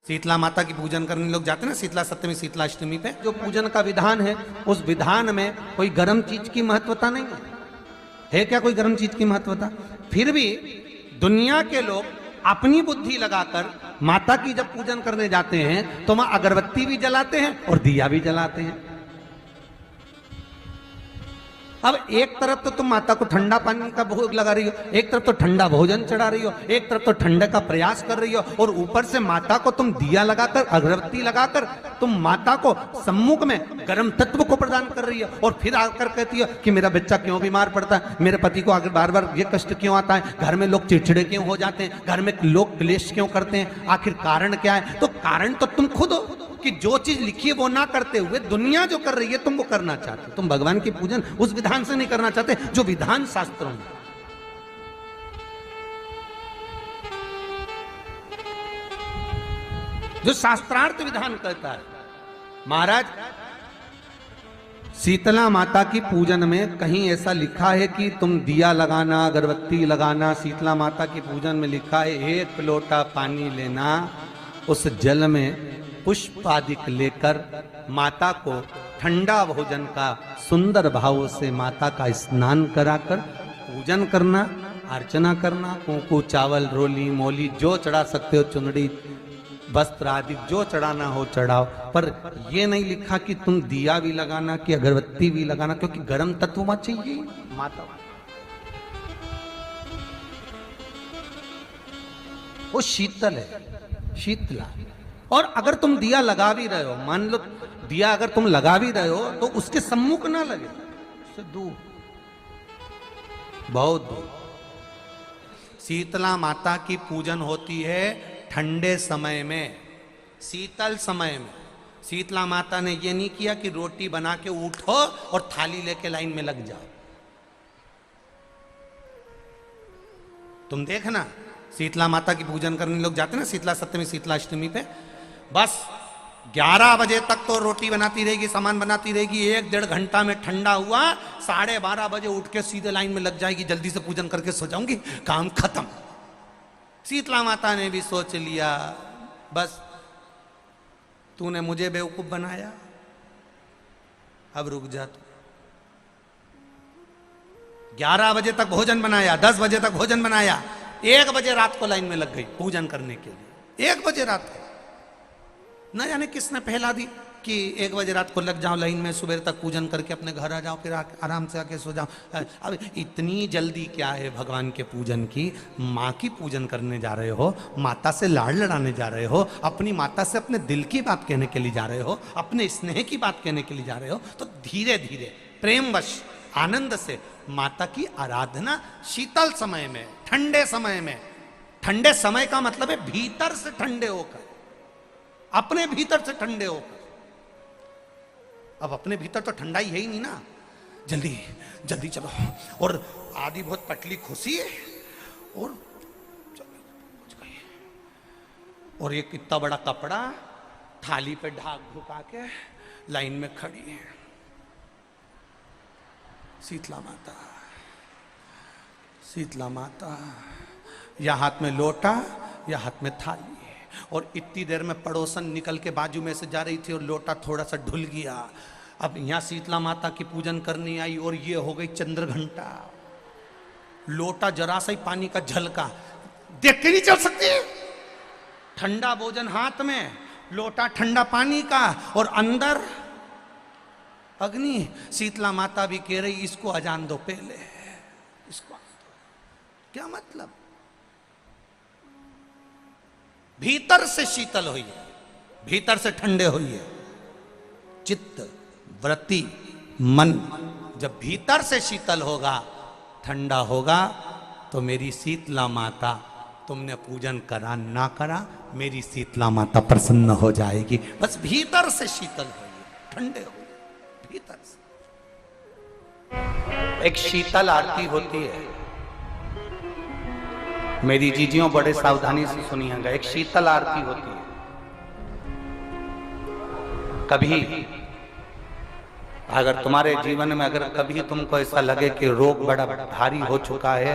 शीतला माता की पूजन करने लोग जाते हैं ना, शीतला सप्तमी शीतला अष्टमी पे जो पूजन का विधान है, उस विधान में कोई गर्म चीज की महत्वता नहीं है क्या? कोई गर्म चीज की महत्वता? फिर भी दुनिया के लोग अपनी बुद्धि लगाकर माता की जब पूजन करने जाते हैं तो वहां अगरबत्ती भी जलाते हैं और दिया भी जलाते हैं। अब एक तरफ तो तुम माता को ठंडा पानी का भोग लगा रही हो, एक तरफ तो ठंडा भोजन चढ़ा रही हो, एक तरफ तो ठंडे का प्रयास कर रही हो, और ऊपर से माता को तुम दिया लगाकर अगरबत्ती लगाकर तुम माता को सम्मुख में गर्म तत्व को प्रदान कर रही हो, और फिर आकर कहती हो कि मेरा बच्चा क्यों बीमार पड़ता है, मेरे पति को आगे बार बार ये कष्ट क्यों आता है, घर में लोग चिड़चिड़े क्यों हो जाते हैं, घर में लोग क्लेश क्यों करते हैं, आखिर कारण क्या है? तो कारण तो तुम खुद हो कि जो चीज लिखी है वो ना करते हुए दुनिया जो कर रही है तुम वो करना चाहते हो। तुम भगवान की पूजन उस विधान से नहीं करना चाहते जो विधान शास्त्रों में। जो शास्त्रार्थ विधान कहता है। महाराज, शीतला माता की पूजन में कहीं ऐसा लिखा है कि तुम दिया लगाना, अगरबत्ती लगाना? शीतला माता की पूजन में लिखा है 1 लोटा पानी लेना, उस जल में पुष्प आदि लेकर माता को ठंडा भोजन का सुंदर भाव से माता का स्नान कराकर पूजन करना, अर्चना करना, कुंकू चावल रोली मोली जो चढ़ा सकते हो, चुनड़ी वस्त्र आदि जो चढ़ाना हो चढ़ाओ, पर यह नहीं लिखा कि तुम दिया भी लगाना कि अगरबत्ती भी लगाना, क्योंकि गर्म तत्व मत चाहिए माता। वो शीतल है, शीतला। और अगर तुम दिया लगा भी रहे हो, मान लो दिया अगर तुम लगा भी रहे हो तो उसके सम्मुख ना लगे, उससे दूर, बहुत दूर। शीतला माता की पूजन होती है ठंडे समय में, शीतल समय में। शीतला माता ने ये नहीं किया कि रोटी बना के उठो और थाली लेके लाइन में लग जाओ। तुम देखना, शीतला माता की पूजन करने लोग जाते हैं ना, शीतला सप्तमी शीतला अष्टमी पे, बस 11 बजे तक तो रोटी बनाती रहेगी, सामान बनाती रहेगी, 1-1.5 घंटा में ठंडा हुआ, 12:30 बजे उठ के सीधे लाइन में लग जाएगी, जल्दी से पूजन करके सो जाऊंगी, काम खत्म। शीतला माता ने भी सोच लिया, बस तूने मुझे बेवकूफ बनाया, अब रुक जा तू। 11 बजे तक भोजन बनाया, 10 बजे तक भोजन बनाया, 1 बजे रात को लाइन में लग गई पूजन करने के लिए। 1 बजे रात को न जाने किसने पहला दी कि 1 बजे रात को लग जाओ लाइन में, सुबह तक पूजन करके अपने घर आ जाओ, फिर आराम से आके सो जाओ। अब इतनी जल्दी क्या है भगवान के पूजन की? माँ की पूजन करने जा रहे हो, माता से लाड़ लड़ाने जा रहे हो, अपनी माता से अपने दिल की बात कहने के लिए जा रहे हो, अपने स्नेह की बात कहने के लिए जा रहे हो, तो धीरे धीरे प्रेमवश आनंद से माता की आराधना शीतल समय में, ठंडे समय में। ठंडे समय का मतलब है भीतर से ठंडे होकर, अपने भीतर से ठंडे होकर। अब अपने भीतर तो ठंडाई है ही नहीं ना, जल्दी जल्दी चलो, और आधी बहुत पतली खुशी है, और और एक इतना बड़ा कपड़ा थाली पे ढाक ढुका के लाइन में खड़ी है शीतला माता। शीतला माता, या हाथ में लोटा या हाथ में थाली, और इतनी देर में पड़ोसन निकल के बाजू में से जा रही थी और लोटा थोड़ा सा ढुल गया। अब यहाँ शीतला माता की पूजन करनी आई और ये हो गई चंद्र घंटा, लोटा जरा सा ही पानी का झलका, देख के नहीं चल सकती। ठंडा भोजन हाथ में, लोटा ठंडा पानी का, और अंदर अग्नि। शीतला माता भी कह रही इसको अजान दो पहले, इसको क्या मतलब? भीतर से शीतल हुई है, भीतर से ठंडे हुई है। चित्त वृत्ति मन जब भीतर से शीतल होगा, ठंडा होगा, तो मेरी शीतला माता, तुमने पूजन करा ना करा, मेरी शीतला माता प्रसन्न हो जाएगी। बस भीतर से शीतल होइए, ठंडे होइए भीतर से। एक शीतल आरती होती है, मेरी जीजियों बड़े सावधानी से सुनिएगा। एक शीतल आरती होती है। कभी अगर तुम्हारे जीवन में अगर कभी तुमको ऐसा लगे कि रोग बड़ा भारी हो चुका है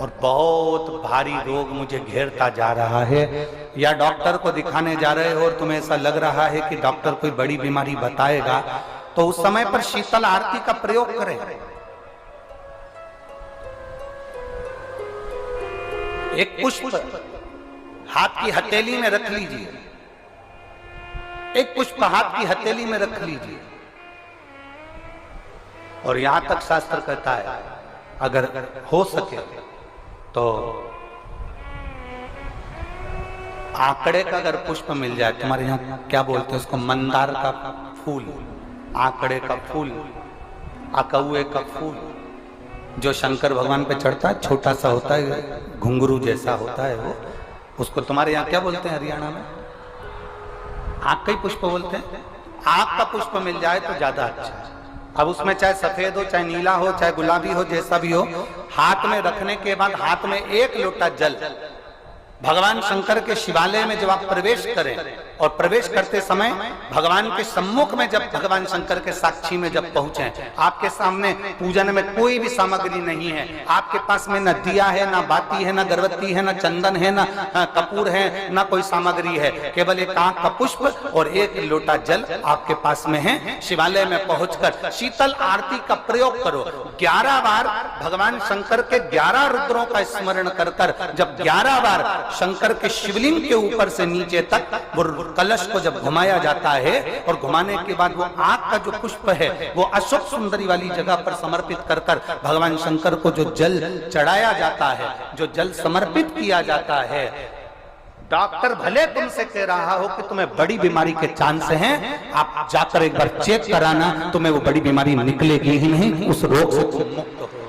और बहुत भारी रोग मुझे घेरता जा रहा है, या डॉक्टर को दिखाने जा रहे हो और तुम्हें ऐसा लग रहा है कि डॉक्टर कोई बड़ी बीमारी बताएगा, तो उस समय पर शीतल आरती का प्रयोग करें। एक पुष्प हाथ की हथेली में रख लीजिए, एक पुष्प हाथ की हथेली में रख लीजिए, और यहां तक शास्त्र कहता है अगर हो सके तो आंकड़े का अगर पुष्प मिल जाए, तुम्हारे यहाँ क्या बोलते हैं उसको, मंदार का फूल, आंकड़े का फूल, अकौए का फूल, जो शंकर भगवान पे चढ़ता है, छोटा सा होता है, घुंघरू जैसा होता है वो, उसको तुम्हारे यहाँ क्या बोलते हैं हरियाणा में? आंख का ही पुष्प बोलते हैं। आंख का पुष्प मिल जाए तो ज्यादा अच्छा है। अब उसमें चाहे सफेद हो, चाहे नीला हो, चाहे गुलाबी हो, जैसा भी हो, हाथ में रखने के बाद हाथ में एक लोटा जल, भगवान शंकर के शिवालय में जब आप प्रवेश करें और प्रवेश करते समय भगवान के सम्मुख में, जब भगवान शंकर के साक्षी में जब पहुंचे, आपके सामने पूजन में कोई भी सामग्री नहीं है, आपके पास में न दिया है, न बाती है, न गर्भवती है, न चंदन है, न कपूर है, न कोई सामग्री है, केवल एक आंख का पुष्प और एक लोटा जल आपके पास में है। शिवालय में पहुंचकर शीतल आरती का प्रयोग करो। 11 बार भगवान शंकर के 11 रुद्रों का स्मरण कर कर जब 11 बार शंकर के शिवलिंग के ऊपर से नीचे तक वो कलश को जब घुमाया जाता है, और घुमाने के बाद वो आंख का जो पुष्प है वो अशोक सुंदरी वाली जगह पर समर्पित कर कर भगवान शंकर को जो जल चढ़ाया जाता है, जो जल समर्पित किया जाता है, डॉक्टर भले तुमसे कह रहा हो कि तुम्हें बड़ी बीमारी के चांस हैं, आप जाकर एक बार चेक कराना, तुम्हें वो बड़ी बीमारी निकलेगी ही नहीं, उस रोग से तुम मुक्त हो